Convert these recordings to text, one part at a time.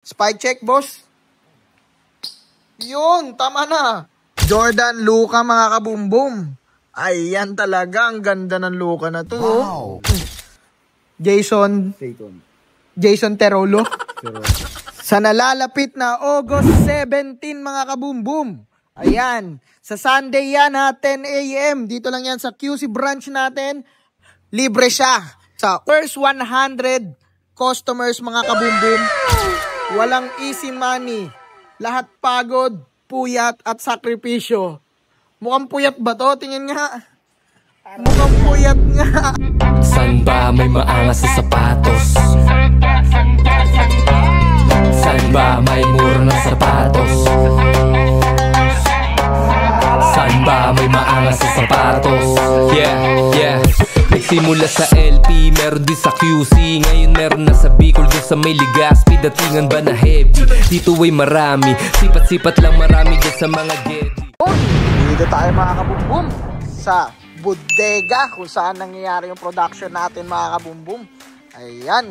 Spike check, boss. Yun, tama na. Jordan Luka, mga kabumbum. Ayan talaga, ang ganda ng Luka na to. Wow. Jason Terolo. Sa nalalapit na August 17, mga kabumbum. Ayan, sa Sunday yan ha, 10 AM. Dito lang yan sa QC branch natin. Libre siya. Sa first 100 customers, mga kabumbum, walang easy money. Lahat pagod, puyat at sakripisyo. Mukhang puyat ba to? Tingin nga. Mukhang puyat nga. San ba may maangas sa sapatos? San ba may mura na sapatos? San ba may maangas sa sapatos? Yeah. Nagsimula sa LP, meron din sa QC. Ngayon meron na sa Bicol, dun sa may Legazpi. Datingan ba na heavy? Dito ay marami, sipat-sipat lang marami dyan sa mga gedi. Dito tayo, mga kabumbum, sa bodega kung saan nangyayari yung production natin, mga kabumbum. Ayan,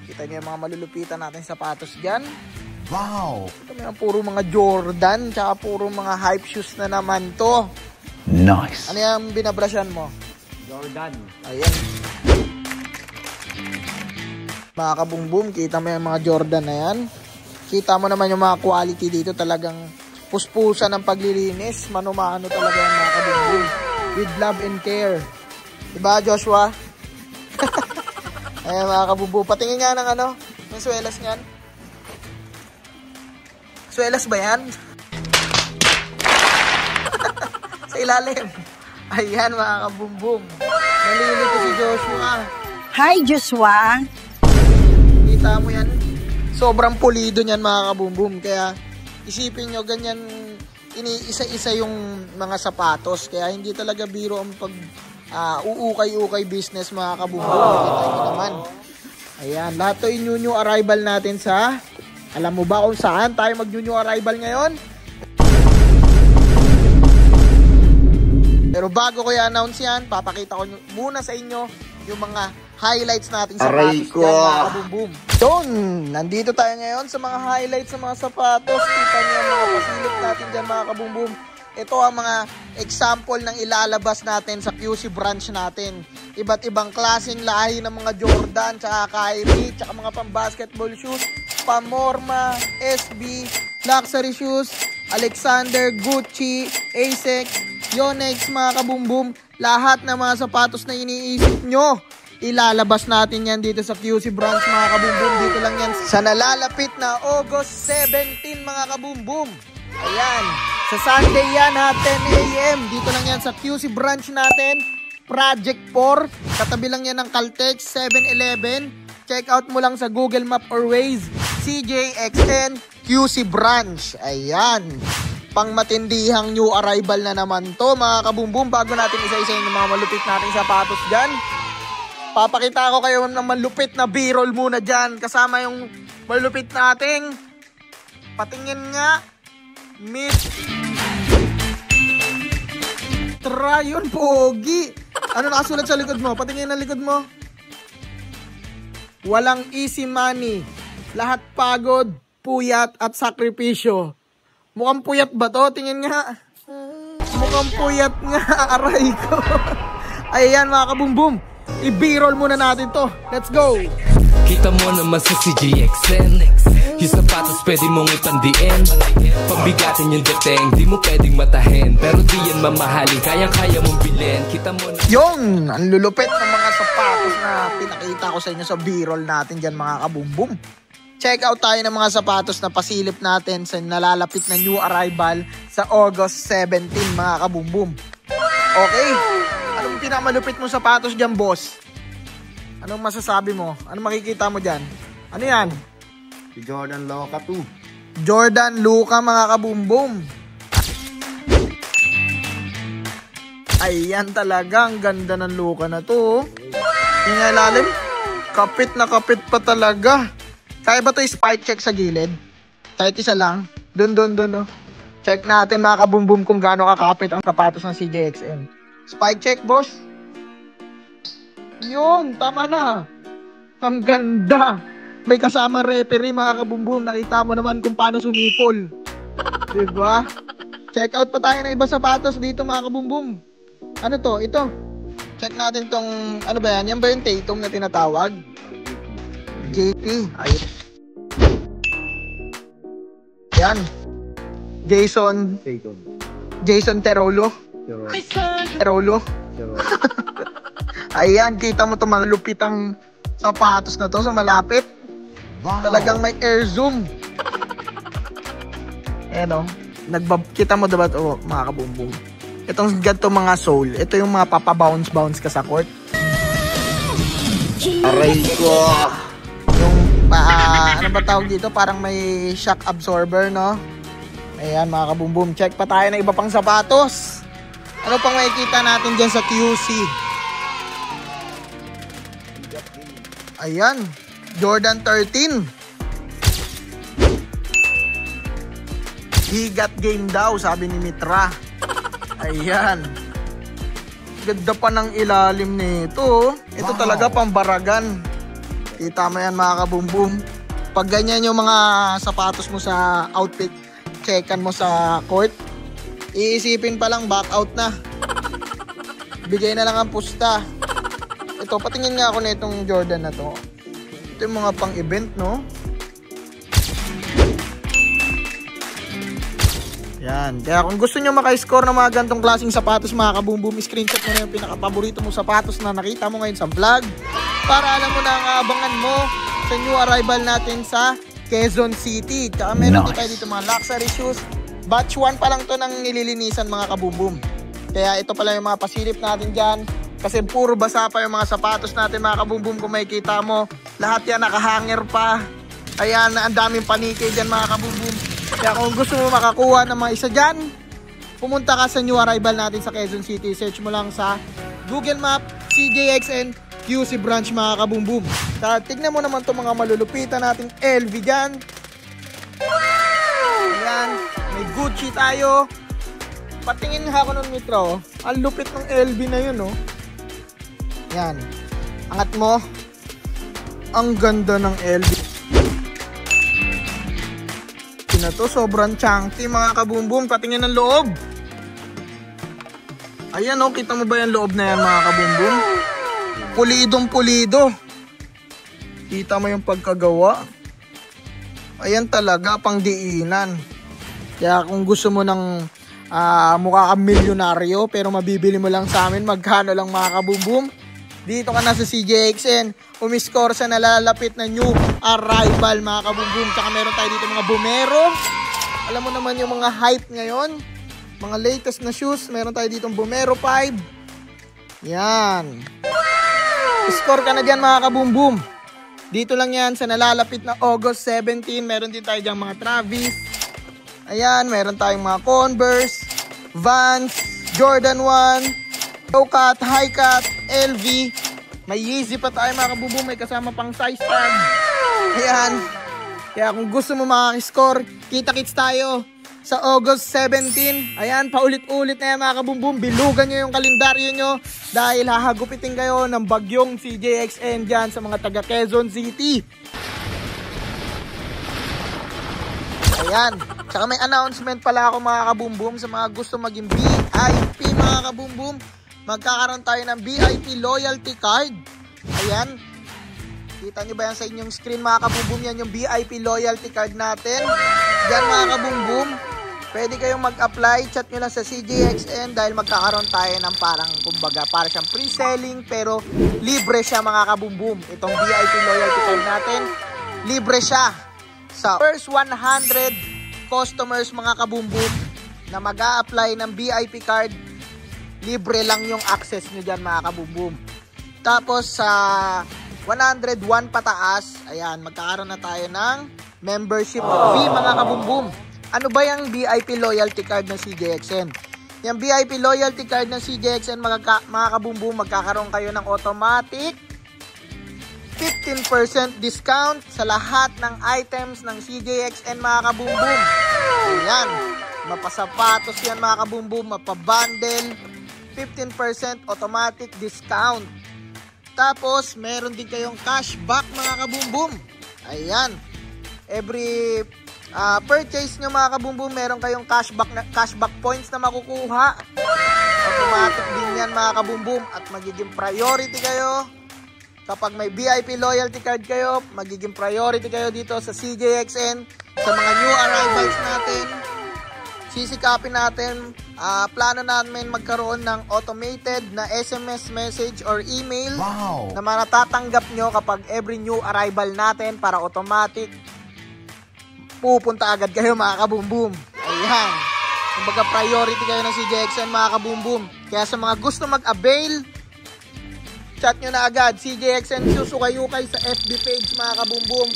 kita niyo yung mga malulupitan natin sapatos dyan. Wow! Ito may puro mga Jordan, tsaka puro mga hype shoes na naman to. Nice! Ano yung binabrasyan mo? Jordan. Ayan. Mga kabumbum, kita mo yung mga Jordan na yan. Kita mo naman yung mga quality dito. Talagang puspusan ng paglilinis. Mano-mano talaga yung mga kabumbum. With love and care. Diba, Joshua? Ayan, mga kabumbum. Patingin nga ng ano, yung swelas niyan. Swelas ba yan? Sa ilalim. Ayan, mga kabumbum. Nalilito si Joshua. Hi, Joshua. Kita mo yan? Sobrang pulido niyan, mga kabumbum. Kaya isipin nyo, ganyan iniisa-isa yung mga sapatos. Kaya hindi talaga biro ang pag uukay-ukay business, mga kabumbum. Kita nyo naman. Ayan, lahat to yung new arrival natin sa... Alam mo ba kung saan tayo mag-new arrival ngayon? Pero bago ko i-announce yan, papakita ko muna sa inyo yung mga highlights natin sa sapatos dyan, mga kabumbum. Yun! Nandito tayo ngayon sa mga highlights sa mga sapatos. Kita nyo ang mga pasilip natin dyan, mga kabumbum. Ito ang mga example ng ilalabas natin sa QC branch natin. Iba't ibang klaseng lahi ng mga Jordan, tsaka Kyrie, tsaka mga pang-basketball shoes, Pamorma, SB, luxury shoes, Alexander, Gucci, Asics, Yonex, mga kabumbum. Lahat ng mga sapatos na iniisip nyo, ilalabas natin yan dito sa QC branch, mga kabumbum. Dito lang yan sa nalalapit na August 17, mga kabumbum. Ayan, sa Sunday yan ha, 10 AM. Dito lang yan sa QC branch natin, Project 4. Katabi lang yan ng Caltex, 7-Eleven. Check out mo lang sa Google Map or Waze, CJXN QC branch. Ayan, pang matindihang new arrival na naman to, mga kabumbum. Bago natin isa-isa yung mga malupit nating sapatos dyan, papakita ko kayo ng malupit na B-roll muna dyan. Kasama yung malupit nating, patingin nga, Miss Trayon Pogi. Ano nakasulat sa likod mo? Patingin na likod mo. Walang easy money. Lahat pagod, puyat at sakripisyo. Mukhang puyat ba to? Tingin nga. Mukhang puyat nga. Aray ko. Ayan, mga kabumbum. I-B-roll muna natin to. Let's go. Kita mo naman sa CJXN, yung sapatos pwede mong ipandiin. Pagbigatin yung deteng, di mo pwedeng matahin. Pero di yan mamahalin, kayang-kaya mong bilhin. Kita mo na... Yung, ang lulupit ng mga sapatos na pinakita ko sa inyo sa B-roll natin dyan, mga kabumbum. Check out tayo ng mga sapatos na pasilip natin sa nalalapit na new arrival sa August 17, mga kabumbum. Okay, anong pinakamalupit mong sapatos dyan, boss? Anong masasabi mo? Anong makikita mo dyan? Ano yan? Si Jordan Luka 2. Jordan Luka, mga kabumbum. Ayan talaga, ang ganda ng Luka na to. Yung ilalim, kapit na kapit pa talaga. Kaya ba ito spike check sa gilid? Kahit isa lang. Dun. Oh. Check natin, mga kabumbum, kung gaano kakapit ang sapatos ng CJXN. Spike check, boss. Yun, tama na. Ang ganda. may kasama referee mga kabumbum. Nakita mo naman kung paano sumipol. Diba? Check out pa tayo ng iba sapatos dito mga kabumbum. Ano to? Ito. Check natin tong, ano ba yan? Yan ba yung Tatum na tinatawag? JP. Ayun. Yan. Jason Terolo. Terolo. Ayan, kita mo itong mga lupitang sapatos na to sa malapit. Talagang may air zoom. Ayan o. Kita mo diba ito mga kabumbum? Itong ganito mga sole. Ito yung mga papabounce-bounce ka sa court. Aray ko! Yung, ano ba tawag dito? Parang may shock absorber, no? Ayan mga kabumbum. Check pa tayo ng iba pang sapatos. Ano pang makikita natin dyan sa QC? Ayan. Jordan 13. Higat game daw, sabi ni Mitra. Ayan. Ganda pa ng ilalim nito. Ito talaga pambaragan. Kita mo yan mga kabumbum. Pag ganyan yung mga sapatos mo sa outfit, checkan mo sa court, iisipin pa lang back out na. Bigay na lang ang pusta. Ito, patingin nga ako na itong Jordan na to. Ito yung mga pang-event, no? Yan. Kaya kung gusto nyo maka-score ng mga gantong klaseng sapatos, mga kabumbum, screenshot mo na yung pinaka-paborito mong sapatos na nakita mo ngayon sa vlog. Para alam mo na ang abangan mo sa new arrival natin sa Quezon City. Tsaka meron din tayo dito mga luxury shoes. Batch 1 pa lang to ng nililinisan mga kabumbum. Kaya ito pala yung mga pasilip natin dyan. Kasi puro basa pa yung mga sapatos natin mga kabumbum. Kung makikita mo, lahat yan nakahanger pa. Ayan, ang daming panike dyan mga kabumbum. Kaya kung gusto mo makakuha ng mga isa dyan, pumunta ka sa new arrival natin sa Quezon City. Search mo lang sa Google Map, CJXN, QC branch mga kabumbum. Kaya tignan mo naman itong mga malulupitan nating LV dyan. Ayan, may Gucci tayo. Patingin nga ako ng Mitro. Ang lupit ng LV na yun, oh. Yan. Angat mo. Ang ganda ng LV. Na to, sobrang chunky mga kabumbum. Patingin ng loob. Ayan, oh. Kita mo ba yung loob na yan mga kabumbum? Pulidong pulido. Kita mo yung pagkagawa. Ayan talaga, pang diinan. Kaya kung gusto mo ng mukha kang milyonaryo pero mabibili mo lang sa amin, magkano lang mga kabumbum? Dito ka na sa CJXN, umiscore sa nalalapit na new arrival mga kabumbum. Tsaka meron tayo dito mga Bumero. Alam mo naman yung mga hype ngayon, mga latest na shoes. Meron tayo dito Bumero 5. Yan. Score ka na dyan mga kabumbum. Dito lang yan sa nalalapit na August 17. Meron din tayo dyan mga Travis. Ayan, meron tayong mga Converse, Vans, Jordan 1, low cut, high cut, LV. May Yeezy pa tayo mga kabumbum, may kasama pang size tag. Ayan. Kaya kung gusto mo makakiscore, kita-kits tayo sa August 17. Ayan, paulit-ulit na yan mga kabumbum. Bilugan nyo yung kalendaryo nyo dahil hahagupitin kayo ng bagyong CJXN dyan sa mga taga Quezon City. Ayan. Tsaka may announcement pala ako mga kabumbum sa mga gusto maging VIP mga kabumbum. Magkakaroon tayo ng VIP loyalty card. Ayan. Kita nyo ba yan sa inyong screen mga kabumbum? Yan yung VIP loyalty card natin. Yan mga kabumbum. Pwede kayong mag-apply. Chat nyo lang sa CJXN dahil magkakaroon tayo ng parang kumbaga para siyang pre-selling pero libre siya mga kabumbum. Itong VIP loyalty card natin, libre siya. Sa first 100 customers mga kabumbum na mag-a-apply ng VIP card, libre lang yung access nyo dyan mga kabumbum. Tapos sa 101 pataas, ayan, magkakaroon na tayo ng membership fee mga kabumbum. Ano ba yung VIP loyalty card ng CJXN? Yung VIP loyalty card ng CJXN mga kabumbum, magkakaroon kayo ng automatic 15% discount sa lahat ng items ng CJXN mga kabumbum. Ayan, mapasapatos yan mga kabumbum, mapabundle, 15% automatic discount. Tapos, meron din kayong cashback mga kabumbum. Ayan. Every purchase nyo mga kabumbum, meron kayong cashback points na makukuha. Automatic din yan mga kabumbum. At magiging priority kayo. Kapag may VIP loyalty card kayo, magiging priority kayo dito sa CJXN. Sa mga new arrivals natin, sisikapin natin. Plano namin magkaroon ng automated na SMS message or email na manatatanggap nyo kapag every new arrival natin para automatic pupunta agad kayo mga kabumbum. Ayan. Kumbaga priority kayo ng CJXN mga kabumbum. Kaya sa mga gusto mag-avail, chat nyo na agad CJXN Susukayukay sa FB page mga kabumbum.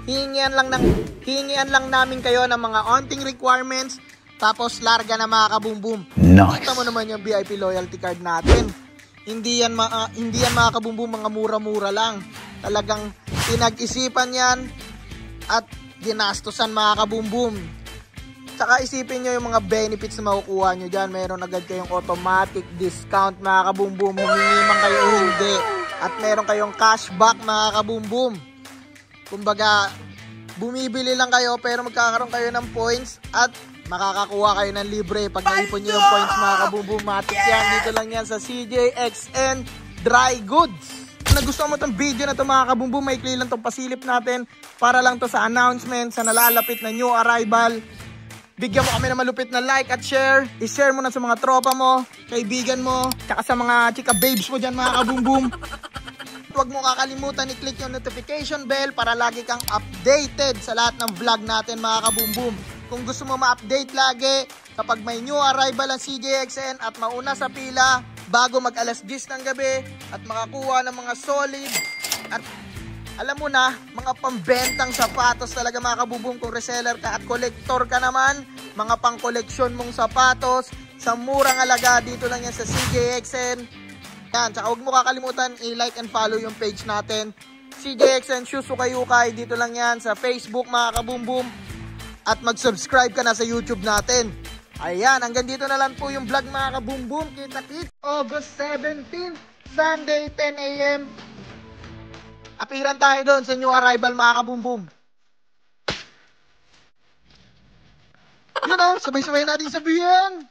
Hihingian lang namin kayo ng mga onting requirements, tapos larga na mga kabumbum. Nice. Kita mo naman yung VIP loyalty card natin. Hindi yan mga kabumbum mga mura-mura lang. Talagang pinag-isipan yan at ginastusan mga kabumbum. Tsaka isipin nyo yung mga benefits na makukuha nyo dyan. Meron agad kayong automatic discount mga kabumbum. Humingi man kayo o hindi. At meron kayong cashback mga kabumbum. Kumbaga, bumibili lang kayo pero magkakaroon kayo ng points at makakakuha kayo ng libre. Pag naipon nyo yung points mga kabumbum, matik yan. Dito lang yan sa CJXN Dry Goods. Kung nagustuhan mo itong video na ito mga kabumbum, maikli lang itong pasilip natin para lang to sa announcement sa nalalapit na new arrival. Bigyan mo kami ng malupit na like at share. I-share mo na sa mga tropa mo, kaibigan mo, tsaka sa mga chika babes mo dyan mga kabumbum. Huwag mo kakalimutan i-click yung notification bell para lagi kang updated sa lahat ng vlog natin mga kabumbum. Kung gusto mo ma-update lagi kapag may new arrival ang CJXN at mauna sa pila bago mag alas 10 ng gabi at makakuha ng mga solid at alam mo na, mga pambentang sapatos talaga mga kabumbum. Kung reseller ka at collector ka naman, mga pang-koleksyon mong sapatos sa murang halaga, dito lang yan sa CJXN. Yan, tsaka huwag mo kakalimutan i-like and follow yung page natin, CJXN Susukayukay. Dito lang yan sa Facebook mga kabumbum. At mag-subscribe ka na sa YouTube natin. Ayan, hanggang dito na lang po yung vlog mga kabumbum. Kita-kits August 17, Sunday 10 AM. Apiran tayo doon sa new arrival mga kabumbum. Yun o, sabay-sabay natin sabihin.